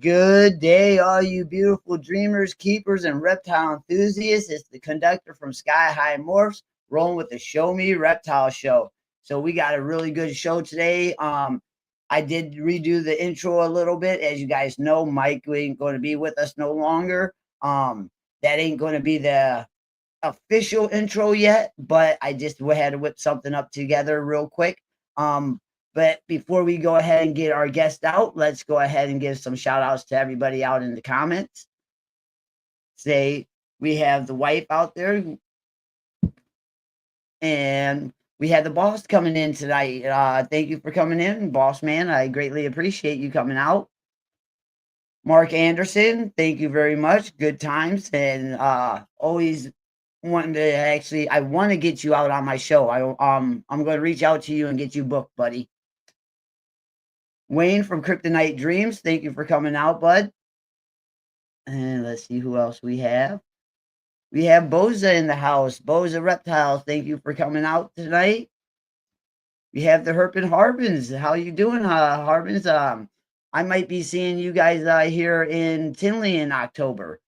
Good day, all you beautiful dreamers, keepers, and reptile enthusiasts. It's the conductor from Sky High Morphs rolling with the Show Me Reptile Show. So we got a really good show today. I did redo the intro a little bit. As you guys know, Mike ain't going to be with us no longer. That ain't going to be the official intro yet, but I just had to whip something up together real quick. But before we go ahead and get our guest out, let's go ahead and give some shout outs to everybody out in the comments. Say we have the wife out there, and we had the boss coming in tonight. Thank you for coming in, boss man. I greatly appreciate you coming out. Mark Anderson, thank you very much. Good times, and always wanting to I want to get you out on my show. I'm going to reach out to you and get you booked, buddy. Wayne from Kryptonite Dreams, thank you for coming out, bud. And let's see who else we have. We have Boza in the house. Boza Reptiles, thank you for coming out tonight. We have the Herpin Harbins. How you doing, Harbins? I might be seeing you guys here in Tinley in October.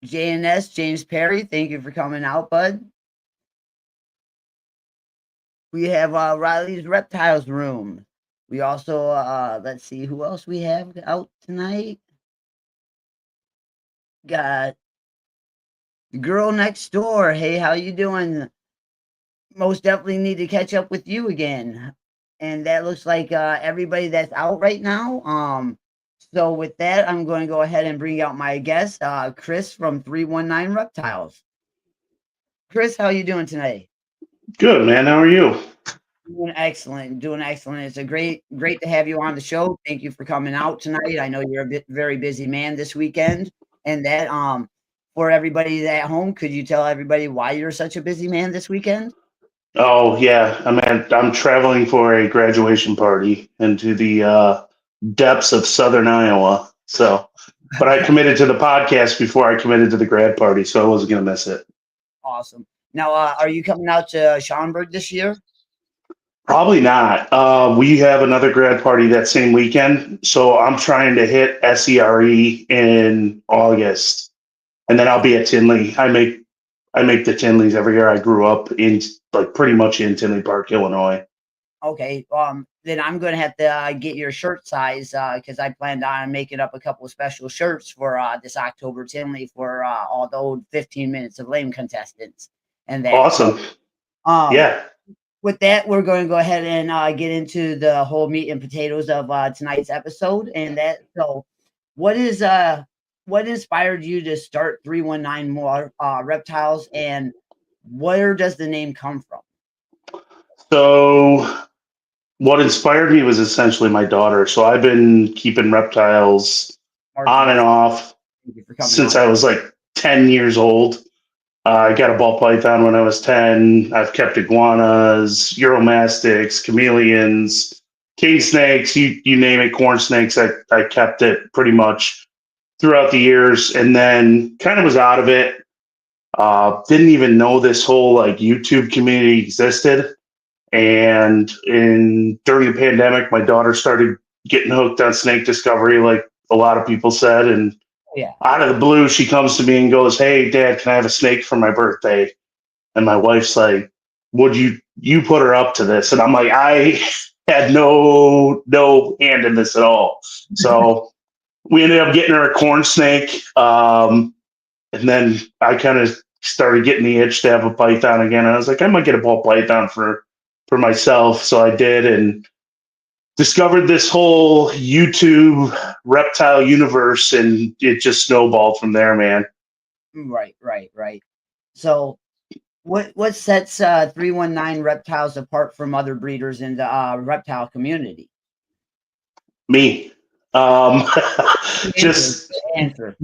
JNS, James Perry, thank you for coming out, bud. We have Riley's Reptiles Room. We also, let's see who else we have out tonight. Got the girl next door. Hey, how you doing? Most definitely need to catch up with you again. And that looks like everybody that's out right now. So with that, I'm going to go ahead and bring out my guest, Chris from 319 Reptiles. Chris, how you doing today? Good, man. How are you? Doing excellent. Doing excellent. It's great to have you on the show. Thank you for coming out tonight. I know you're a very busy man this weekend. And that for everybody at home, could you tell everybody why you're such a busy man this weekend? Oh, yeah. I'm traveling for a graduation party into the depths of southern Iowa. But I committed to the podcast before I committed to the grad party, so I wasn't going to miss it. Awesome. Now, are you coming out to Schaumburg this year? Probably not. We have another grad party that same weekend, so I'm trying to hit SERE in August, and then I'll be at Tinley. I make the Tinleys every year. I grew up in pretty much in Tinley Park, Illinois. Okay. Then I'm going to have to get your shirt size because I planned on making up a couple of special shirts for this October Tinley for all the old 15 minutes of lame contestants and that. Awesome. Yeah. With that, we're going to go ahead and get into the whole meat and potatoes of tonight's episode. And that, so what inspired you to start 319 more reptiles, and where does the name come from? So what inspired me was essentially my daughter. So I've been keeping reptiles on and off since I was like 10 years old. I got a ball python when I was 10. I've kept iguanas, uromastics, chameleons, king snakes, you name it, corn snakes. I kept it pretty much throughout the years, and then kind of was out of it. Didn't even know this whole YouTube community existed. And during the pandemic, my daughter started getting hooked on snake discovery, like a lot of people said, and out of the blue, she comes to me and goes, "Hey, Dad, can I have a snake for my birthday?" And my wife's like, "Would you put her up to this?" And I'm like, I had no hand in this at all. So we ended up getting her a corn snake, and then I kind of started getting the itch to have a python again. And I was like, I might get a ball python for myself. So I did, and discovered this whole YouTube reptile universe, and it just snowballed from there, man. Right. So what sets 319 Reptiles apart from other breeders in the reptile community? Me. Just answer.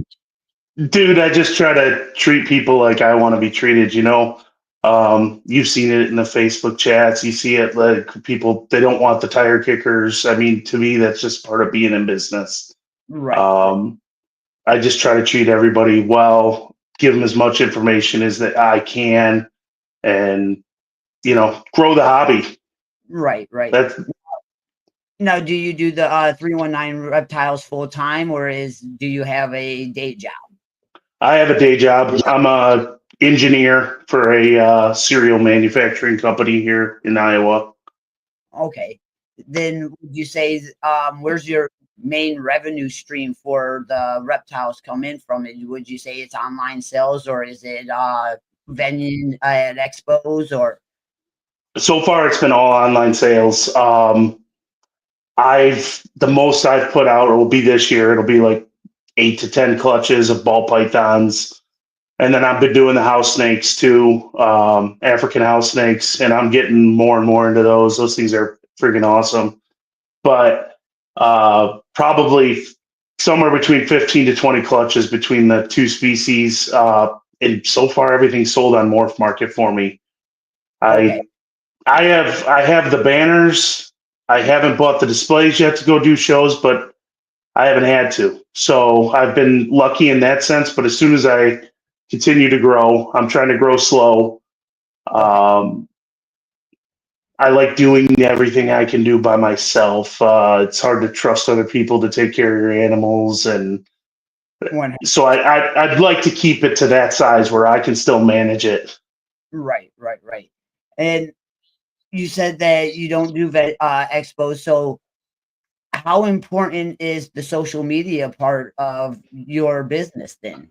Dude, I just try to treat people like I want to be treated, You've seen it in the Facebook chats. You see it like people, they don't want the tire kickers. I mean, to me, that's just part of being in business. Right. I just try to treat everybody well, give them as much information as that I can, and grow the hobby. Right. Now, do you do the 319 reptiles full time, or do you have a day job? I have a day job. I'm a engineer for a cereal manufacturing company here in Iowa. Okay. Then would you say, where's your main revenue stream for the reptiles come in from? It? Would you say it's online sales, or is it vending at expos, or? So far, it's been all online sales. I've the most I've put out will be this year. It'll be like 8 to 10 clutches of ball pythons, and then I've been doing the house snakes too, African house snakes, and I'm getting more and more into those. Those things are freaking awesome. But probably somewhere between 15 to 20 clutches between the two species. And so far, everything's sold on Morph Market for me. Okay. I I have the banners. I haven't bought the displays yet to go do shows, but I haven't had to. So I've been lucky in that sense. But as soon as I continue to grow, I'm trying to grow slow. Okay. Um, I like doing everything I can do by myself. It's hard to trust other people to take care of your animals, and One. so I'd like to keep it to that size where I can still manage it. Right. Right. Right. And you said that you don't do expos, so how important is the social media part of your business then?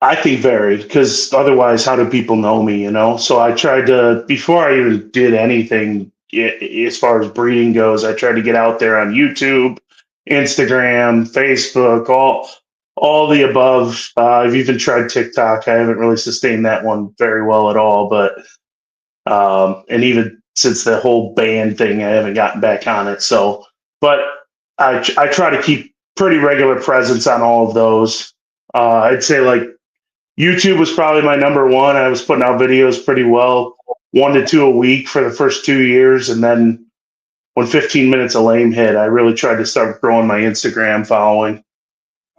I think varied because otherwise, how do people know me? You know, so I tried to before I even did anything as far as breeding goes. I tried to get out there on YouTube, Instagram, Facebook, all the above. I've even tried TikTok. I haven't really sustained that one very well at all, but and even since the whole band thing, I haven't gotten back on it. So, but I try to keep pretty regular presence on all of those. I'd say like YouTube was probably my number one. I was putting out videos pretty well, 1 to 2 a week for the first 2 years. And then when 15 minutes of lame hit, I really tried to start growing my Instagram following.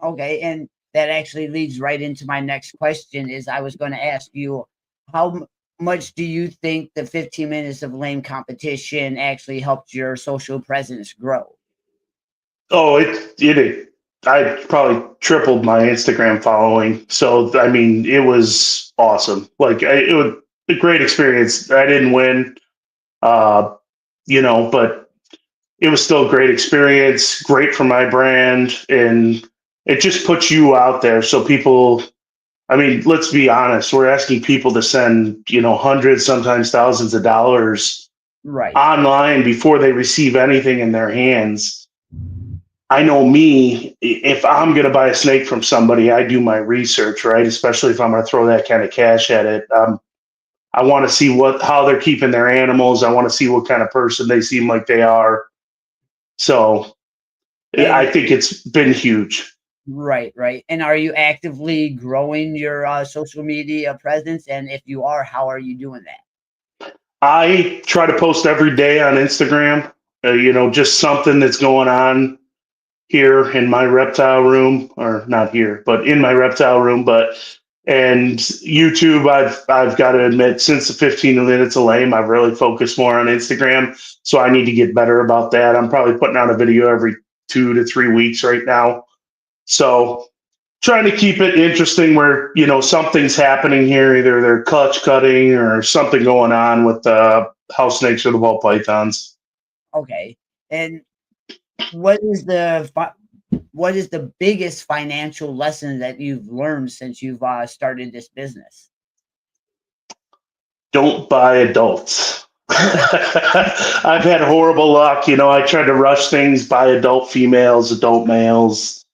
Okay, and that actually leads right into my next question. Is I was going to ask you how much do you think the 15 minutes of lame competition actually helped your social presence grow? Oh, I probably tripled my Instagram following. So, I mean, it was awesome. Like, it was a great experience. I didn't win, uh, but it was still a great experience, great for my brand, and it just puts you out there. So people, I mean, let's be honest, we're asking people to send, hundreds, sometimes thousands of dollars Right. online before they receive anything in their hands. I know me, if I'm going to buy a snake from somebody, I do my research, right? Especially if I'm going to throw that kind of cash at it. I want to see how they're keeping their animals. I want to see what kind of person they seem like they are. So I And think it's been huge. right, right. And are you actively growing your social media presence? And if you are, how are you doing that? I try to post every day on Instagram, just something that's going on here in my reptile room, or not here, but in my reptile room. And YouTube, I've got to admit, since the 15 minutes of lame, I've really focused more on Instagram. So I need to get better about that. I'm probably putting out a video every 2 to 3 weeks right now. So trying to keep it interesting where something's happening here, either they're clutch cutting or something going on with the house snakes or the ball pythons. Okay. And what is what is the biggest financial lesson that you've learned since you've started this business? Don't buy adults. I've had horrible luck. I tried to rush things, buy adult females, adult males,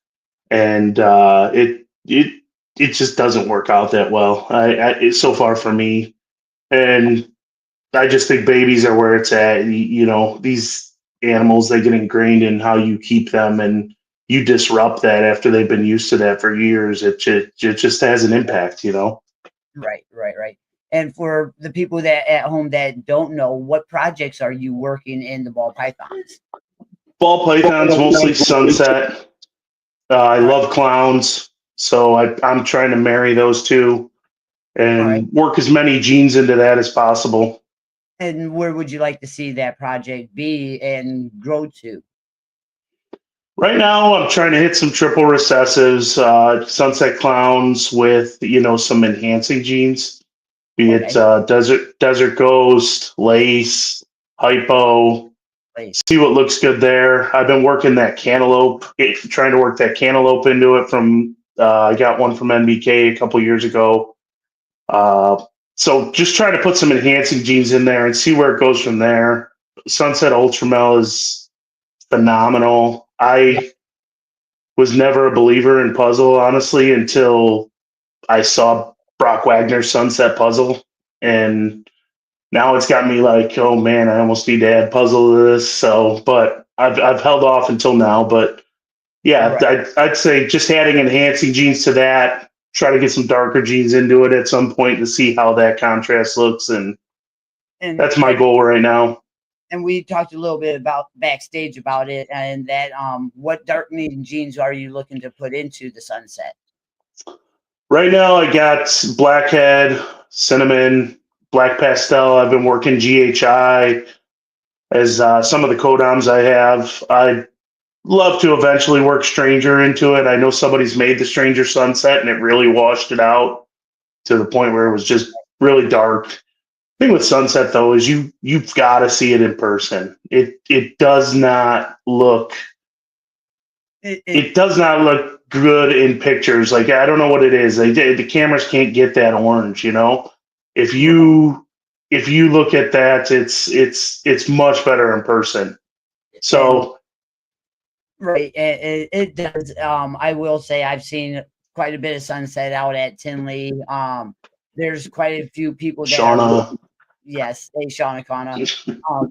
and it just doesn't work out that well. It's so far for me, and I just think babies are where it's at. These animals, they get ingrained in how you keep them, and you disrupt that after they've been used to that for years. It just has an impact. Right, right, right. And for the people that at home that don't know, what projects are you working in the ball pythons? Ball pythons, mostly sunset. I All right, love clowns, so I'm trying to marry those two all right. and work as many genes into that as possible. And where would you like to see that project be and grow to? Right now, I'm trying to hit some triple recessives, sunset clowns with some enhancing genes, be it Okay. desert ghost, lace, hypo. Like, See what looks good there. I've been working that cantaloupe, trying to work that cantaloupe into it. From I got one from NBK a couple years ago. Uh, so just try to put some enhancing genes in there and see where it goes from there. Sunset Ultramel is phenomenal. yeah. I was never a believer in puzzle, honestly, until I saw Brock Wagner's Sunset Puzzle. And now it's got me like, oh man, I almost need to add puzzle to this. So, but I've held off until now. But yeah, Right. I'd say just adding enhancing genes to that, try to get some darker genes into it at some point to see how that contrast looks. And And that's my goal right now. and we talked a little bit about backstage about it and that what darkening genes are you looking to put into the sunset? Right now, I got blackhead, cinnamon, black pastel. I've been working GHI as some of the codoms I have. I'd love to eventually work Stranger into it. I know somebody's made the Stranger Sunset and it really washed it out to the point where it was just really dark. Thing with Sunset though is you've got to see it in person. It does not look It it does not look good in pictures. Like I don't know what it is. The cameras can't get that orange. If right, you look at that, it's much better in person. and So right, it does. I will say I've seen quite a bit of sunset out at Tinley. There's quite a few people that are Shauna, yes, hey Shauna. Um,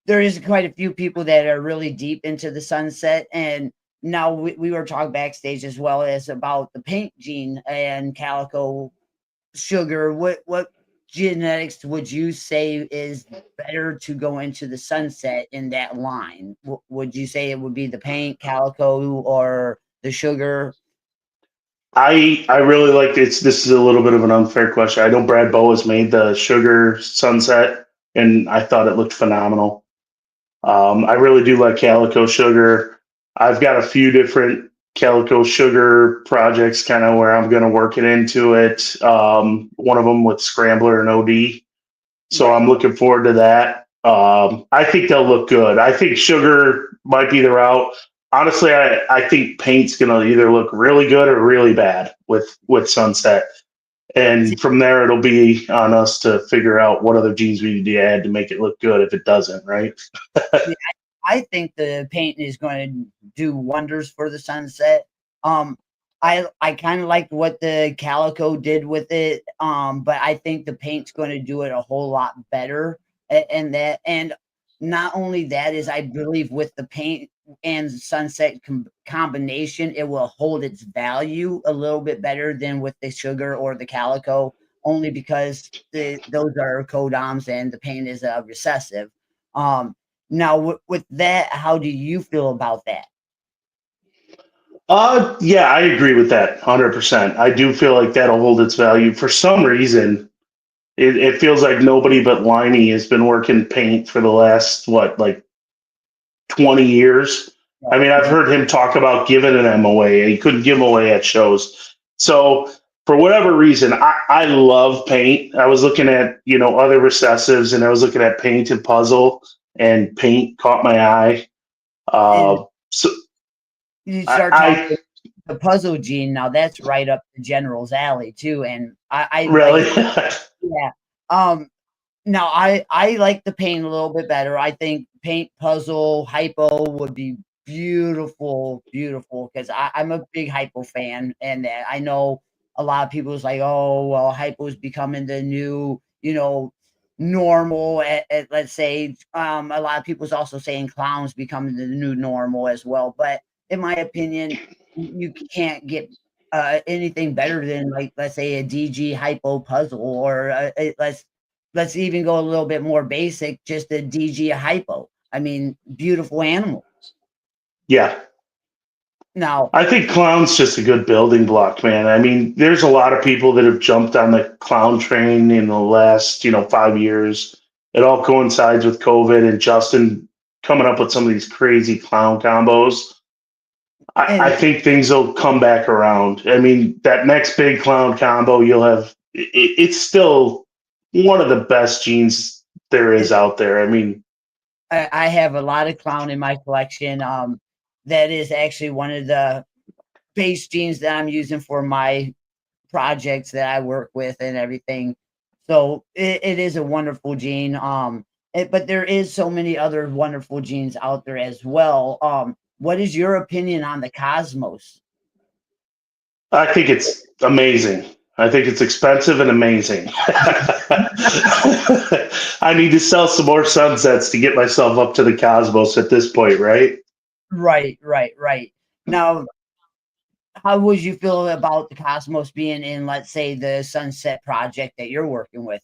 there is quite a few people that are really deep into the sunset, and now we were talking backstage as well as about the paint gene and calico sugar. What genetics would you say is better to go into the sunset in that line? Would you say it would be the paint, calico, or the sugar? I really like this. This is a little bit of an unfair question. I know Brad Boas made the Sugar Sunset, and I thought it looked phenomenal. I really do like Calico Sugar. I've got a few different Calico Sugar projects, kind of where I'm going to work it into it. One of them with Scrambler and OD. So Right. I'm looking forward to that. I think they'll look good. I think Sugar might be the route. Honestly, I think paint's going to either look really good or really bad with Sunset. See, And from there, it'll be on us to figure out what other genes we need to add to make it look good if it doesn't, right? yeah, I think the paint is going to do wonders for the sunset. Um, I kind of like what the calico did with it, but I think the paint's going to do it a whole lot better. And that, and not only that is, I believe with the paint and sunset combination, it will hold its value a little bit better than with the sugar or the calico, only because those are codoms and the paint is a recessive. Um, Now, with that, how do you feel about that? Yeah, I agree with that 100%. I do feel like that'll hold its value. For some reason, it feels like nobody but Liney has been working paint for the last, what, like 20 years. I mean, I've Yeah, heard him talk about giving them away. He couldn't give them away at shows. So for whatever reason, I love paint. I was looking at, other recessives and I was looking at paint and puzzle and paint caught my eye. and So you I, start I talking the puzzle gene. Now that's right up the general's alley too, and I like really, yeah. Um, Now I like the paint a little bit better. I think paint puzzle hypo would be beautiful, beautiful because I'm a big hypo fan, and I know a lot of people is like, oh well, hypo is becoming the new, normal. Let's say, a lot of people is also saying clowns becoming the new normal as well. But in my opinion, you can't get anything better than like let's say a DG hypo puzzle or let's even go a little bit more basic, just a DG hypo. I mean, beautiful animal. yeah. Now, I think clown's just a good building block, man. I mean, there's a lot of people that have jumped on the clown train in the last, 5 years. it all coincides with COVID and Justin coming up with some of these crazy clown combos. I And think things will come back around. I mean, that next big clown combo, you'll have it's still one of the best genes there is it, out there. I mean, I have a lot of clown in my collection. That is actually one of the base genes that I'm using for my projects that I work with and everything. So it is a wonderful gene. But there is so many other wonderful genes out there as well. What is your opinion on the cosmos? I think it's amazing. I think it's expensive and amazing. I need to sell some more sunsets to get myself up to the cosmos at this point, right? Right, right, right. Now, how would you feel about the cosmos being in, let's say, the sunset project that you're working with?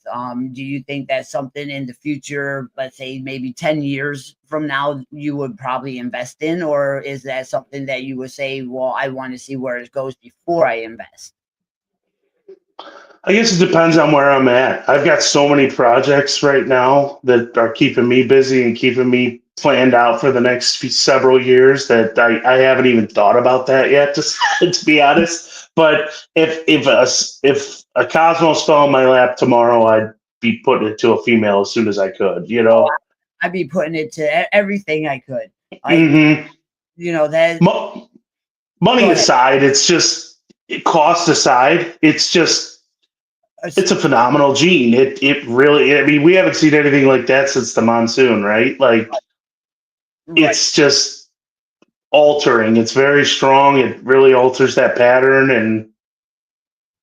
Do you think that's something in the future, let's say maybe 10 years from now, you would probably invest in? Or is that something that you would say, well, I want to see where it goes before I invest? I guess it depends on where I'm at. I've got so many projects right now that are keeping me busy and keeping me planned out for the next several years that I haven't even thought about that yet, to be honest. But if a cosmos fell in my lap tomorrow, I'd be putting it to a female as soon as I could. You Oh, know. I'd be putting it to everything I could. Like, Hmm. that. Mo- Money Go ahead. aside, it's just cost aside. It's a phenomenal gene. It really. I mean, we haven't seen anything like that since the monsoon, right? Like Right. it's just altering. It's very strong. It really alters that pattern, and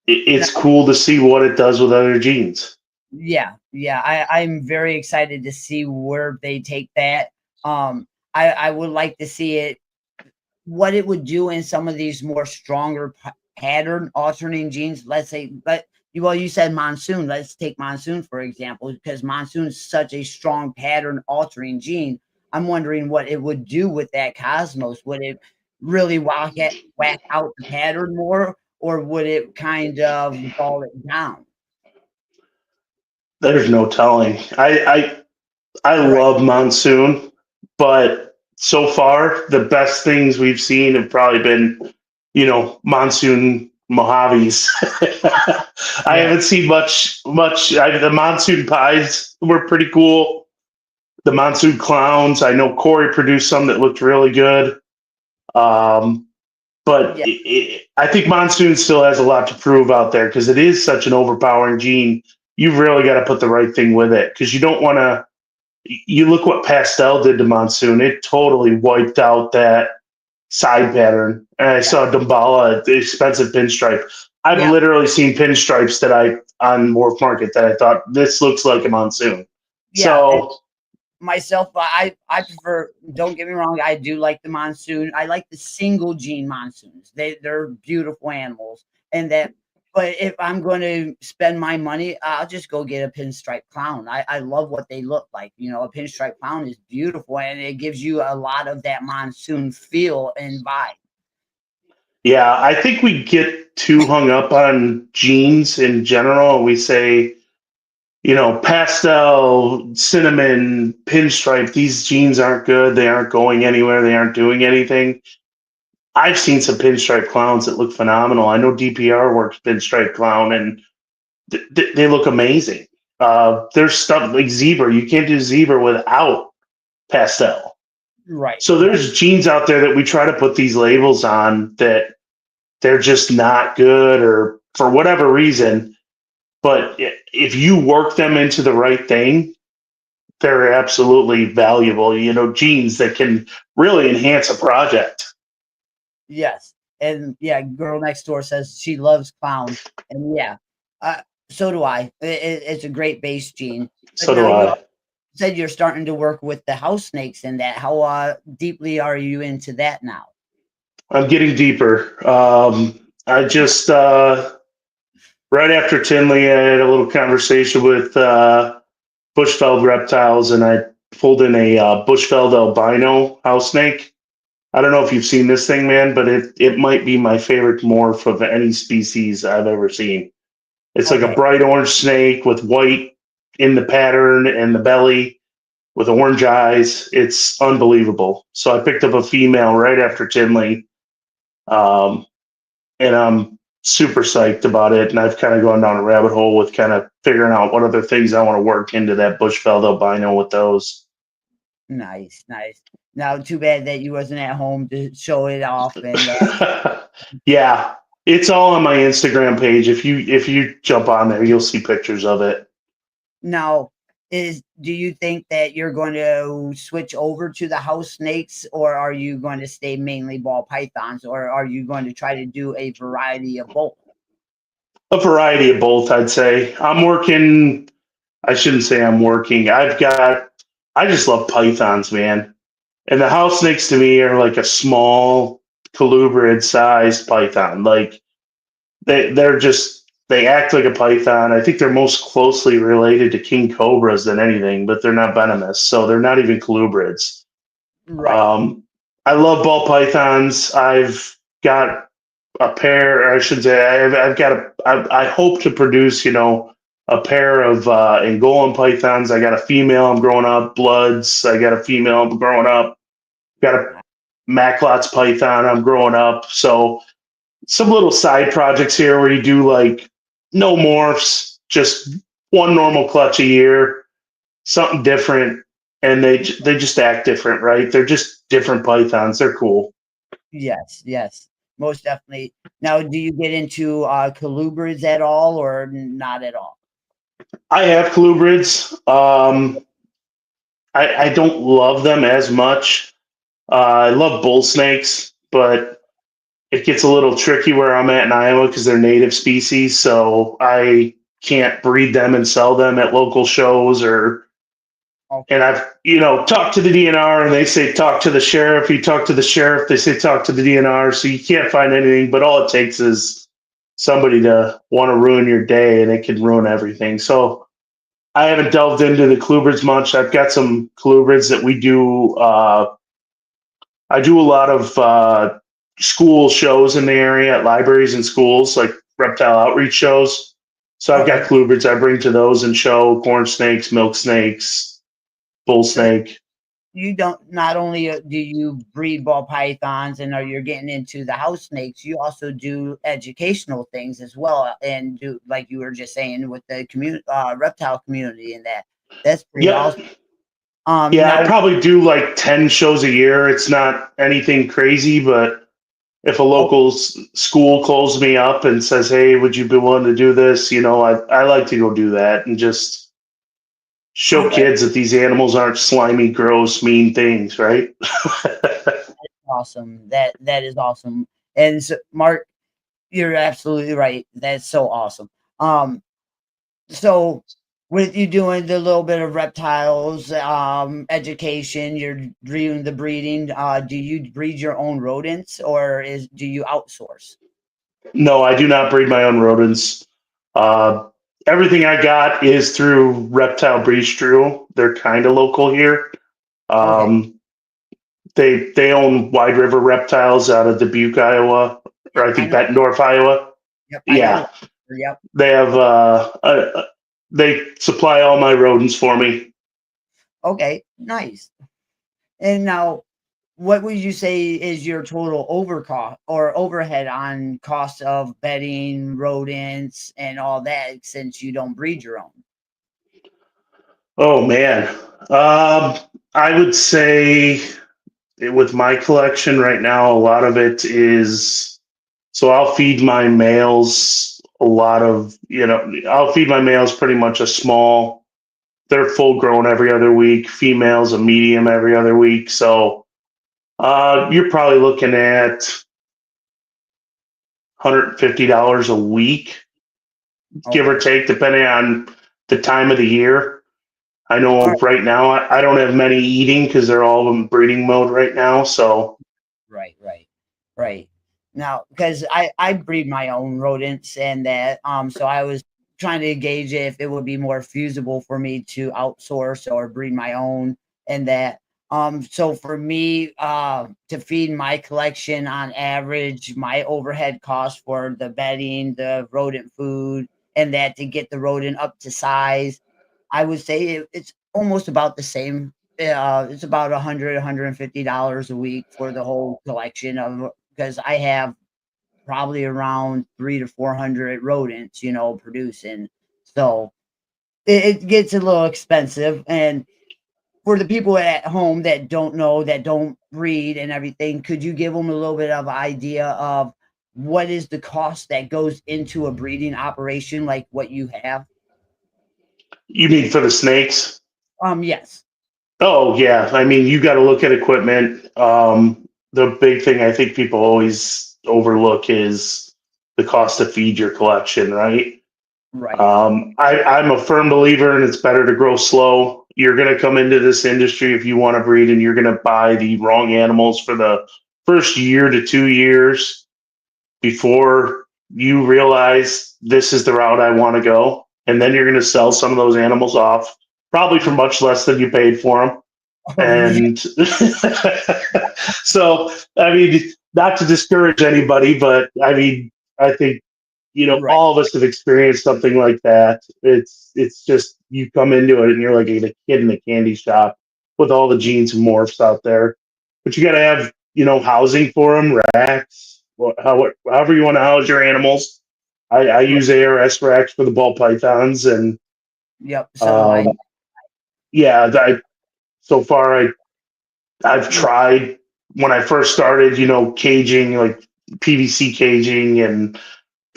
it's cool to see what it does with other genes. Yeah, yeah. I'm very excited to see where they take that. I would like to see it what it would do in some of these more stronger pattern alternating genes. Let's say, but well, you said monsoon. Let's take monsoon for example, because monsoon is such a strong pattern altering gene. I'm wondering what it would do with that cosmos. Would it really whack out the pattern more, or would it kind of dull it down? There's no telling. I Right. love monsoon, but so far the best things we've seen have probably been, monsoon Mojaves. I Yeah. haven't seen much. The monsoon pies were pretty cool. The monsoon clowns. I know Corey produced some that looked really good. Um, but Yeah. I think monsoon still has a lot to prove out there because it is such an overpowering gene. You've really got to put the right thing with it because you don't want to. You look what pastel did to monsoon; it totally wiped out that side pattern. And I Yeah. saw Damballa, the expensive pinstripe. I've Yeah. literally seen pinstripes that I on Wharf Market that I thought this looks like a monsoon. Yeah. So Myself, I prefer. Don't get me wrong, I do like the monsoon. I like the single gene monsoons. They're beautiful animals, and that. But if I'm going to spend my money, I'll just go get a pinstripe clown. I love what they look like. A pinstripe clown is beautiful, and it gives you a lot of that monsoon feel and vibe. yeah, I think we get too hung up on genes in general, and we say, pastel, cinnamon, pinstripe, these genes aren't good. They aren't going anywhere. They aren't doing anything. I've seen some pinstripe clowns that look phenomenal. I know DPR works pinstripe clown, and they look amazing. There's stuff like zebra. You can't do zebra without pastel. Right, So right. there's genes out there that we try to put these labels on that they're just not good or for whatever reason. But if you work them into the right thing, they're absolutely valuable. Genes that can really enhance a project. Yes, and yeah, girl next door says she loves clown, and yeah, uh, so do I. It's a great base gene. But So now do you I. said you're starting to work with the house snakes and that. How deeply are you into that now? I'm getting deeper. I just right after Tinley, I had a little conversation with Bushveld Reptiles, and I pulled in a Bushveld albino house snake. I don't know if you've seen this thing, man, but it might be my favorite morph of any species I've ever seen. It's like a Okay, bright orange snake with white in the pattern and the belly with orange eyes. It's unbelievable. So I picked up a female right after Tinley, um, and I'm super psyched about it. And I've kind of gone down a rabbit hole with kind of figuring out what other things I want to work into that Bushveld albino with those. Nice, nice. Now, too bad that you wasn't at home to show it off. And Yeah, it's all on my Instagram page. If you jump on there, you'll see pictures of it. now, do you think that you're going to switch over to the house snakes, or are you going to stay mainly ball pythons, or are you going to try to do a variety of both? A variety of both, I'd say. I'm working. I shouldn't say I'm working. I just love pythons, man. And the house snakes to me are like a small colubrid sized python. Like they act like a python. I think they're most closely related to king cobras than anything, but they're not venomous, so they're not even colubrids. Right. I love ball pythons. I've got a pair, or I should say, I've got I hope to produce, a pair of Angolan pythons. I got a female I'm growing up, bloods. I got a female I'm growing up. Got a Macklot's python I'm growing up. So some little side projects here where you do like no morphs, just one normal clutch a year, something different, and they just act different, right? They're just different pythons. They're cool. Yes, yes, most definitely. Now, do you get into colubrids at all, or not at all? I have colubrids. I don't love them as much. I love bull snakes, but it gets a little tricky where I'm at in Iowa because they're native species. So I can't breed them and sell them at local shows and Okay. I've, talked to the DNR and they say talk to the sheriff. You talk to the sheriff, they say talk to the DNR. So you can't find anything, but all it takes is somebody to want to ruin your day and it can ruin everything. So I haven't delved into the colubrids much. I've got some colubrids that we do. I do a lot of school shows in the area at libraries and schools, like reptile outreach shows. So I've got Okay. colubrids I bring to those and show corn snakes, milk snakes, bull So snake. you don't not only do you breed ball pythons and are you're getting into the house snakes, you also do educational things as well, and do like you were just saying with the community reptile community and that's pretty Yeah, awesome. yeah. I Now, probably do like 10 shows a year. It's not anything crazy, but if a oh, local school calls me up and says, "Hey, would you be willing to do this?" I like to go do that and just all show right, kids that these animals aren't slimy, gross, mean things, right? awesome. That is awesome. And so, Mark, you're absolutely right. That's so awesome. Um, So with you doing the little bit of reptiles, education, you're doing the breeding. Do you breed your own rodents, or do you outsource? No, I do not breed my own rodents. Uh, Everything I got is through Reptile Bistro. They're kind of local here. Okay. Um, they own Wide River Reptiles out of Dubuque, Iowa, or Yep, I I think know. Bettendorf, Iowa. Yep, I know. Yeah, Yep. they have. They supply all my rodents for me. Okay. Nice. And now, what would you say is your total overcost or overhead on cost of bedding, rodents, and all that, since you don't breed your own? Oh man, I would say with my collection right now, a lot of it is. So I'll feed my males a lot of, I'll feed my males pretty much a small, they're full grown every other week, females a medium every other week. So you're probably looking at $150 a week, give or Okay. take, depending on the time of the year. I All know right. right now I don't have many eating because they're all in breeding mode right now. So, Right, right, right. Now, because I breed my own rodents and that, so I was trying to gauge if it would be more feasible for me to outsource or breed my own and that. So for me, to feed my collection on average, my overhead cost for the bedding, the rodent food, and that to get the rodent up to size. I would say it's almost about the same. It's about $150 a week for the whole collection of, because I have probably around 300 to 400 rodents, producing. So it gets a little expensive. And for the people at home that don't know, that don't read and everything, could you give them a little bit of idea of what is the cost that goes into a breeding operation like what you have? You mean for the snakes? Yes. Oh yeah, I mean you got to look at equipment. The big thing I think people always overlook is the cost to feed your collection, right? Right. I'm a firm believer, and it's better to grow slow. You're going to come into this industry if you want to breed, and you're going to buy the wrong animals for the first year to 2 years before you realize this is the route I want to go. And then you're going to sell some of those animals off, probably for much less than you paid for them. Oh, yeah. And so, I mean, not to discourage anybody, but I mean, I think Right. all of us have experienced something like that. It's just you come into it and you're like a kid in a candy shop with all the genes and morphs out there. But you got to have housing for them, racks, however you want to house your animals. I Right. use ARS racks for the ball pythons, and Yep. So um, yeah, so far I've tried when I first started, caging, like PVC caging and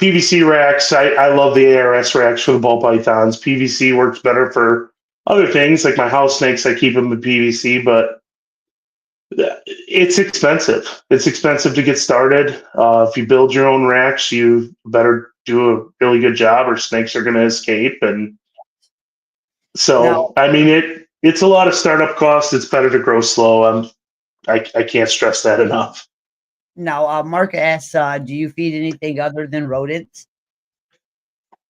PVC racks. I love the ARS racks for the ball pythons. PVC works better for other things like my house snakes. I keep them in PVC, but it's expensive. It's expensive to get started. If you build your own racks, you better do a really good job, or snakes are going to escape. And now, so, I mean, it's a lot of startup costs. It's better to grow slow. I can't stress that enough. Mark asks, do you feed anything other than rodents?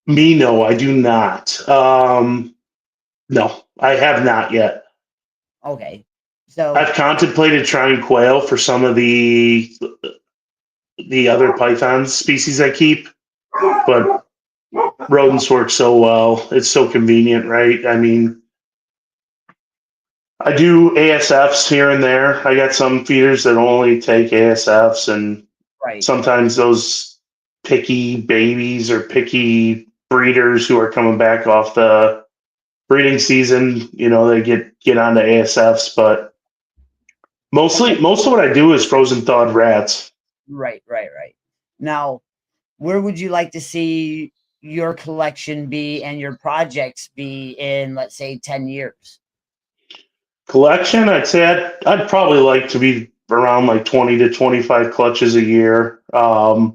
Me, no, I do not. No, I have not yet. Okay. So, I've contemplated trying quail for some of the other python species I keep, but rodents work so well. It's so convenient, right? I mean, I do ASFs here and there. I got some feeders that only take ASFs, and right. sometimes those picky babies or picky breeders who are coming back off the breeding season, they get onto ASFs, but Okay. most of what I do is frozen thawed rats. Right. Right. Right. Now, where would you like to see your collection be and your projects be in, let's say, 10 years? Collection, I'd say I'd probably like to be around like 20 to 25 clutches a year. I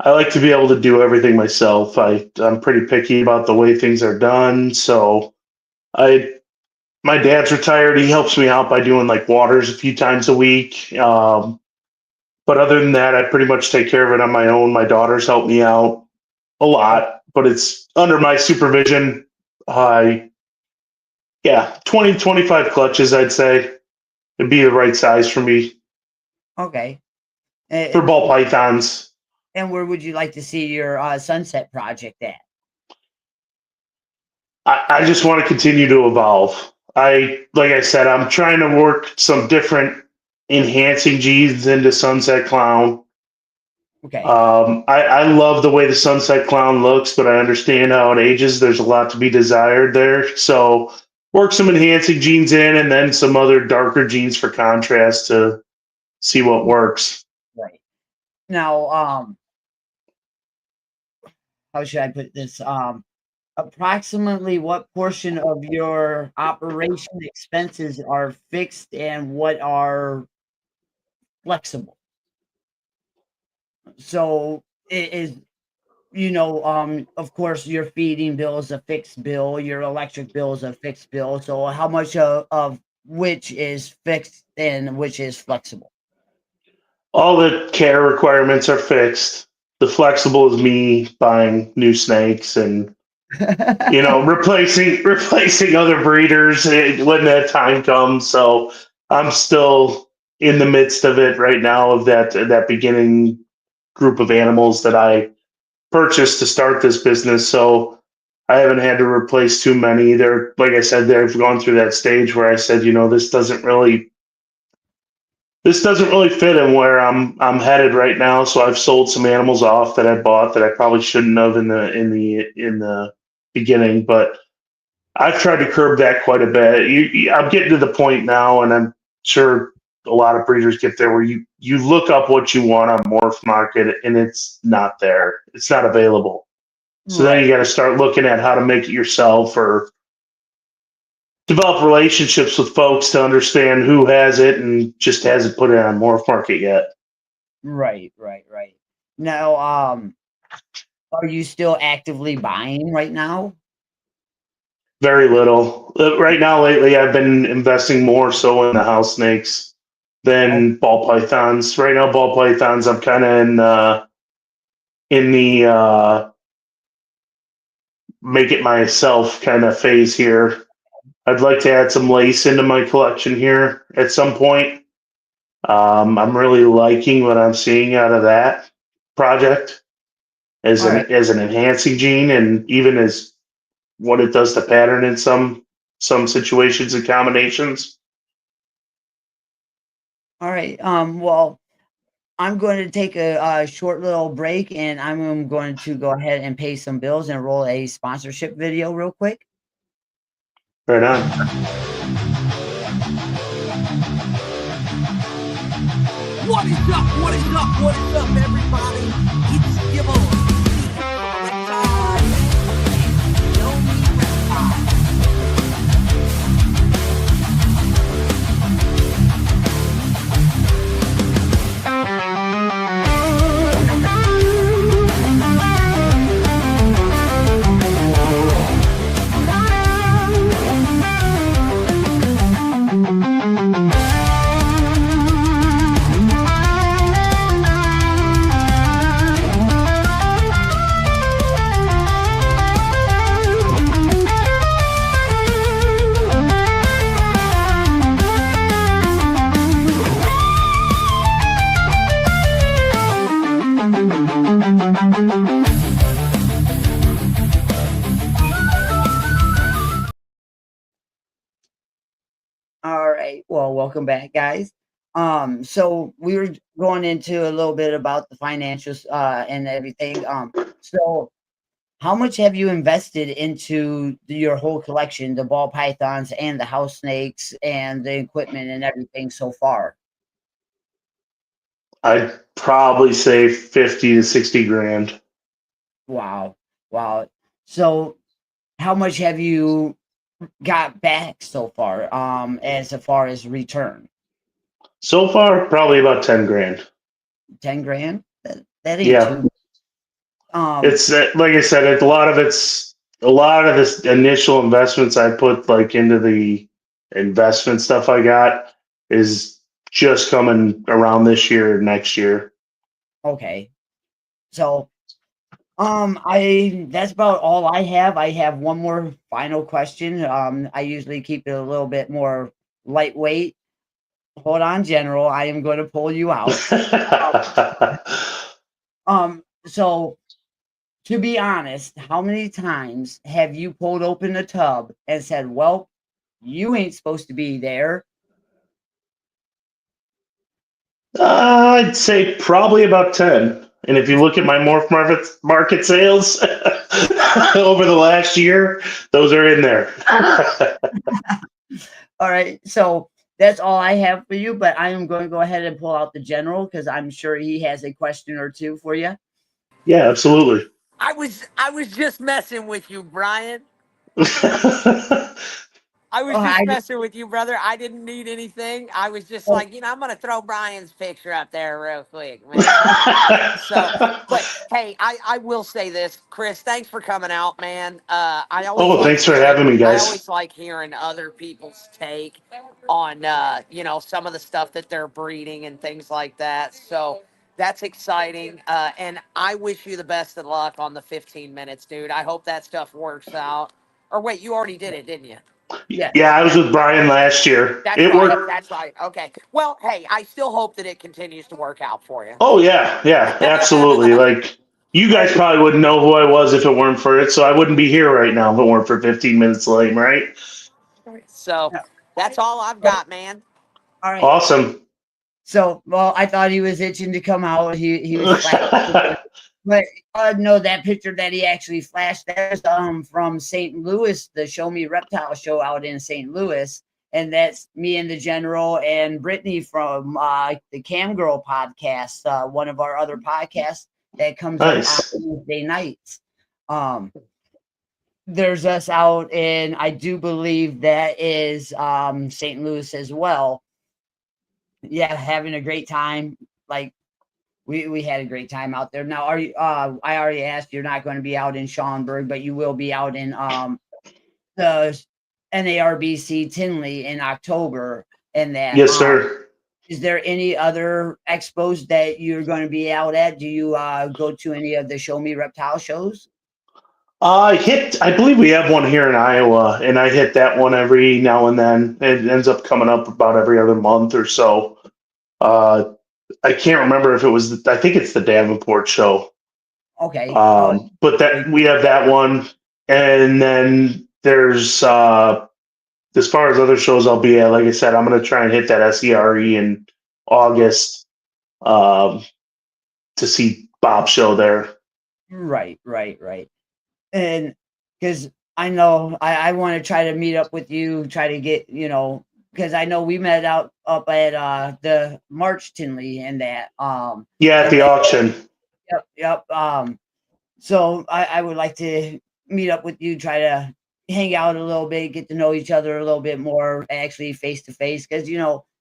like to be able to do everything myself. I'm pretty picky about the way things are done. So I my dad's retired. He helps me out by doing like waters a few times a week. But other than that, I pretty much take care of it on my own. My daughters help me out a Oh, lot, but it's under my supervision. I Yeah, 20 25 clutches, I'd say. It'd be the right size for me okay. for And, ball pythons. and where would you like to see your sunset project at? I just want to continue to evolve. Like I said, I'm trying to work some different enhancing genes into Sunset Clown. Okay. I love the way the Sunset Clown looks, but I understand how it ages. There's a lot to be desired there. So work some enhancing genes in, and then some other darker genes for contrast to see what works. Right. Now, how should I put this? Approximately what portion of your operation expenses are fixed and what are flexible? So it is, of course, your feeding bill is a fixed bill, your electric bill is a fixed bill. So how much of which is fixed and which is flexible? All the care requirements are fixed. The flexible is me buying new snakes and replacing other breeders when that time comes. So I'm still in the midst of it right now, of that beginning group of animals that I purchased to start this business. So I haven't had to replace too many. They're, like I said, they've gone through that stage where I said, this doesn't really fit in where I'm headed right now. So I've sold some animals off that I bought that I probably shouldn't have in the beginning, but I've tried to curb that quite a bit. I'm getting to the point now, and I'm sure a lot of breeders get there where you look up what you want on Morph Market and it's not there. It's not available. So then you Right. got to start looking at how to make it yourself or develop relationships with folks to understand who has it and just hasn't put it on Morph Market yet. Right. Right. Right. Now, are you still actively buying right now? Very little. Right now, lately, I've been investing more so in the house snakes Oh, than ball pythons. Right now, ball pythons, I'm kind of in the make it myself kind of phase here. I'd like to add some lace into my collection here at some point. I'm really liking what I'm seeing out of that project as all right. an enhancing gene, and even as what it does to pattern in some situations and combinations. All right. Well, I'm going to take a short little break, and I'm going to go ahead and pay some bills and roll a sponsorship video real quick. Right on. What is up? What is up? What is up, everybody? It's your boy, Reptiles. Show me Reptiles. All right. Well, welcome back, guys. So we were going into a little bit about the financials and everything. So how much have you invested into your whole collection, the ball pythons and the house snakes and the equipment and everything so far? I'd probably say 50 to 60 grand. Wow. Wow. So how much have you got back so far as return? So far, probably about 10 grand. 10 grand? That ain't Yeah. too um It's like I said, a lot of this initial investments I put like into the investment stuff I got is just coming around this year, next year. okay. So I that's about all I have. I have one more final question. I usually keep it a little bit more lightweight. Hold on, General. I am going to pull you out. So to be honest, how many times have you pulled open the tub and said, "Well, you ain't supposed to be there"? I'd say probably about 10. And if you look at my Morph market sales over the last year, those are in there. All right. So that's all I have for you, but I am going to go ahead and pull out the general because I'm sure he has a question or two for you. Yeah, absolutely. I was just messing with you, Brian. I Oh, was just messing with you, brother. I didn't need anything. I was just oh, like, I'm gonna throw Brian's picture up there real quick, man. So, but hey, I will say this, Chris. Thanks for coming out, man. I always Oh, like thanks for hearing. having me, I guys. always like hearing other people's take on, some of the stuff that they're breeding and things like that. So that's exciting. And I wish you the best of luck on the 15 minutes, dude. I hope that stuff works out. Or wait, you already did it, didn't you? yes. Yeah, I was with Brian last year. That's It right. worked. That's right. Okay. Well, hey, I still hope that it continues to work out for you. Oh yeah, yeah, absolutely. Like You guys probably wouldn't know who I was if it weren't for it, so I wouldn't be here right now if it weren't for 15 minutes late, right? So Yeah. that's all I've got, man. All right. Awesome. So, well, I thought he was itching to come out. He was flashing, but no, that picture that he actually flashed, that's from St. Louis, the Show Me Reptile show out in St. Louis, and that's me and the General and Brittany from the Cam Girl podcast, one of our other podcasts that comes up Nice. on Wednesday nights. There's us out, and I do believe that is St. Louis as well. Yeah, having a great time. Like we had a great time out there. Now, are you? I already asked. You're not going to be out in Schaumburg, but you will be out in the NARBC Tinley in October. And that Yes, sir. is there any other expos that you're going to be out at? Do you go to any of the Show Me Reptile shows? I believe we have one here in Iowa, and I hit that one every now and then. It ends up coming up about every other month or so. I can't remember if it was, I think it's the Davenport show. Okay. But that we have that one. And then there's, as far as other shows I'll be at, like I said, I'm going to try and hit that SERE in August to see Bob's show there. Right. And because I know I want to try to meet up with you, try to get, because I know we met out up at the March Tinley and that. Yeah, at and the that, auction. Yep. So I would like to meet up with you, try to hang out a little bit, get to know each other a little bit more, actually face to face. Because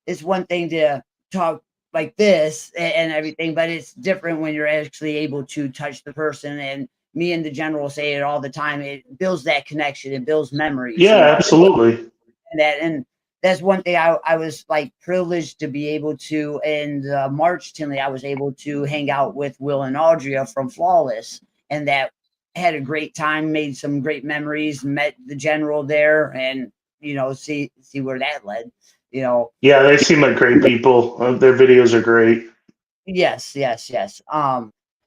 it's one thing to talk like this and everything, but it's different when you're actually able to touch the person. And me and the General say it all the time. It builds that connection. It builds memories. Yeah, absolutely. And that's one thing I was like privileged to be able to in March Tinley. I was able to hang out with Will and Audria from Flawless, and that had a great time, made some great memories, met the General there, and see where that led. Yeah, they seem like great people. Their videos are great. Yes.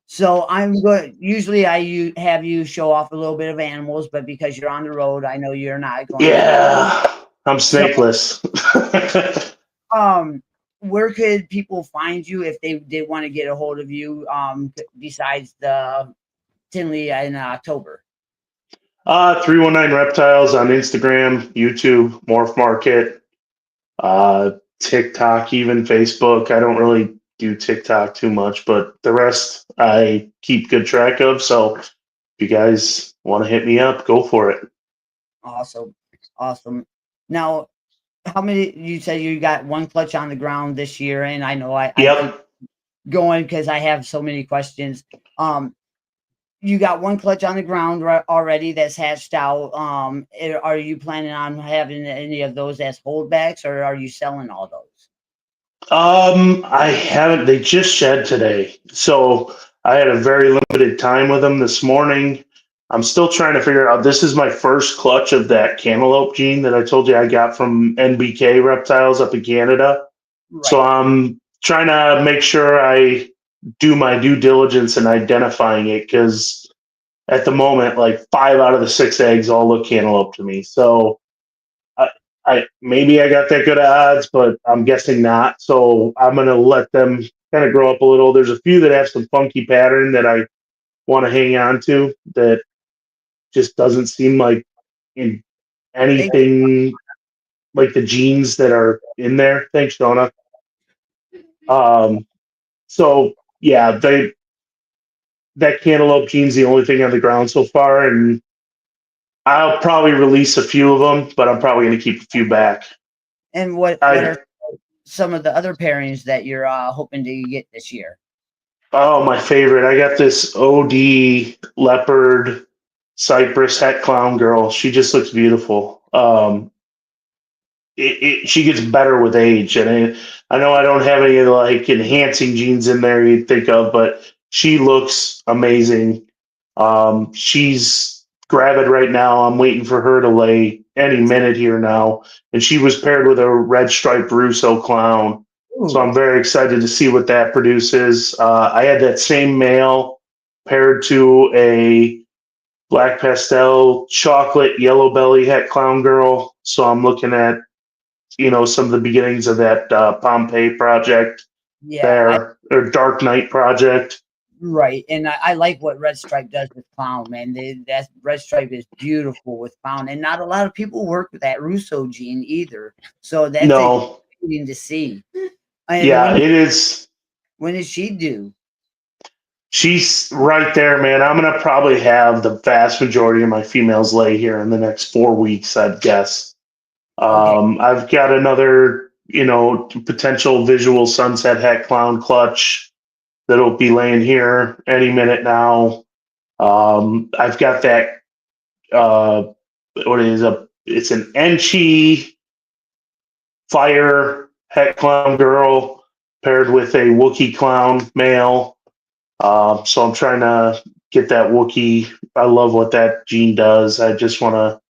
So I'm good. Usually have you show off a little bit of animals, but because you're on the road, I know you're not going to. Yeah, I'm So, snakeless. where could people find you if they did want to get a hold of you? Besides the Tinley in October. 319 Reptiles on Instagram, YouTube, Morph Market, TikTok, even Facebook. I don't really do TikTok too much, but the rest I keep good track of. So if you guys want to hit me up, go for it. Awesome. Now, how many? You said you got one clutch on the ground this year, and I know I keep going because I have so many questions. You got one clutch on the ground already that's hatched out. Are you planning on having any of those as holdbacks, or are you selling all those? I haven't. They just shed today, so I had a very limited time with them this morning. I'm still trying to figure out. This is my first clutch of that cantaloupe gene that I told you I got from NBK Reptiles up in Canada. Right. So I'm trying to make sure I do my due diligence in identifying it because at the moment, like 5 out of the 6 eggs all look cantaloupe to me. So I maybe I got that good odds, but I'm guessing not. So I'm gonna let them kind of grow up a little. There's a few that have some funky pattern that I want to hang on to that just doesn't seem like in anything like the genes that are in there. Thanks, Shona. So yeah, that cantaloupe gene's the only thing on the ground so far, and I'll probably release a few of them, but I'm probably going to keep a few back. And what are some of the other pairings that you're hoping to get this year? Oh, my favorite. I got this OD leopard cypress het clown girl. She just looks beautiful. She gets better with age, and I know I don't have any like enhancing genes in there you'd think of, but she looks amazing. She's gravid right now. I'm waiting for her to lay any minute here now, and she was paired with a red striped Russo clown. Ooh. So I'm very excited to see what that produces. I had that same male paired to a black pastel chocolate yellow belly het clown girl. So I'm looking at, some of the beginnings of that Pompeii project Yeah, there, or Dark Knight project. right. And I like what Red Stripe does with clown, man. That Red Stripe is beautiful with clown, and not a lot of people work with that Russo gene either. So that's No, exciting to see. And yeah, it is. when is she due? She's right there, man. I'm gonna probably have the vast majority of my females lay here in the next 4 weeks, I'd guess. Okay. I've got another, potential visual sunset het clown clutch that'll be laying here any minute now. I've got that. What is it's an Enchi fire het clown girl paired with a Wookiee clown male. So I'm trying to get that Wookiee. I love what that gene does. I just want to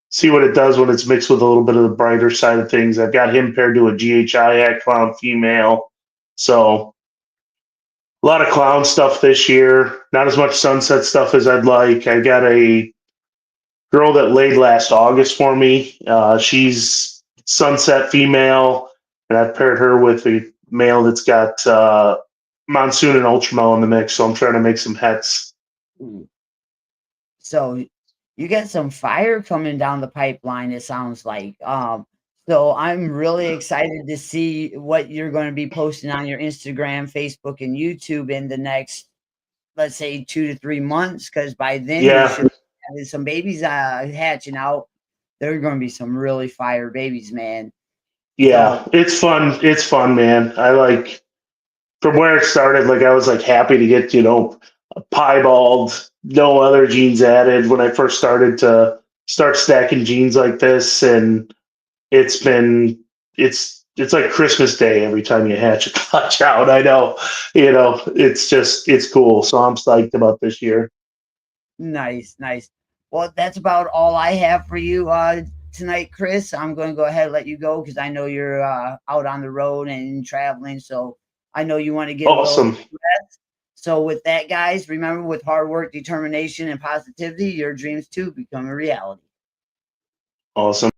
see what it does when it's mixed with a little bit of the brighter side of things. I've got him paired to a GHI hat clown female. So a lot of clown stuff this year. Not as much sunset stuff as I'd like. I got a girl that laid last August for me. She's sunset female, and I've paired her with a male that's got monsoon and ultramel in the mix. So I'm trying to make some hets. So you got some fire coming down the pipeline, it sounds like. So I'm really excited to see what you're going to be posting on your Instagram, Facebook, and YouTube in the next, let's say, 2 to 3 months, because by then you should have some babies hatching out. There are going to be some really fire babies, man. Yeah, it's fun. It's fun, man. I like from where it started, like I was like happy to get, piebald, no other genes added when I first started to start stacking genes like this. And it's been it's like Christmas Day every time you hatch a clutch out. I know, it's cool. So I'm psyched about this year. Nice, nice. Well, that's about all I have for you tonight, Chris. I'm going to go ahead and let you go because I know you're out on the road and traveling. So I know you want to get a little Awesome. rest. So with that, guys, remember, with hard work, determination, and positivity, your dreams too become a reality. Awesome.